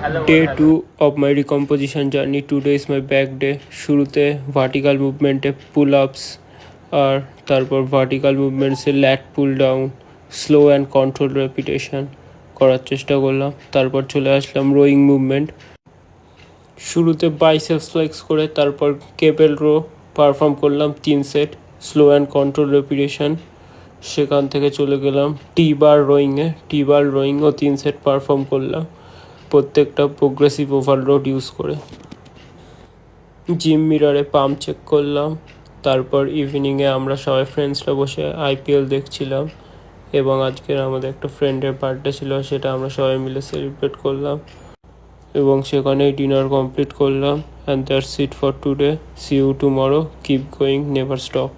Day 2 of my recomposition journey. Today is my back day. শুরুতে vertical মুভমেন্টে pull ups আর তারপর vertical মুভমেন্টসে lat pull down slow and control repetition করার চেষ্টা করলাম। তারপর চলে আসলাম রোয়িং মুভমেন্ট। শুরুতে বাইসেপস ফ্লেক্স করে তারপর কেবেল রো পারফর্ম করলাম 3 set slow and control repetition. সেখান থেকে চলে গেলাম টি বার রোয়িংও 3 সেট পারফর্ম করলাম, প্রত্যেকটা প্রোগ্রেসিভ ওভারলোড ইউজ করে। জিম মিরারে পাম্প চেক করলাম। তারপর ইভিনিংয়ে আমরা সবাই ফ্রেন্ডসরা বসে আইপিএল দেখছিলাম এবং আজকের আমাদের একটা ফ্রেন্ডের বার্থডে ছিল, সেটা আমরা সবাই মিলে সেলিব্রেট করলাম এবং সেখানেই ডিনার কমপ্লিট করলাম। And that's it for today. See you tomorrow. Keep going, never stop.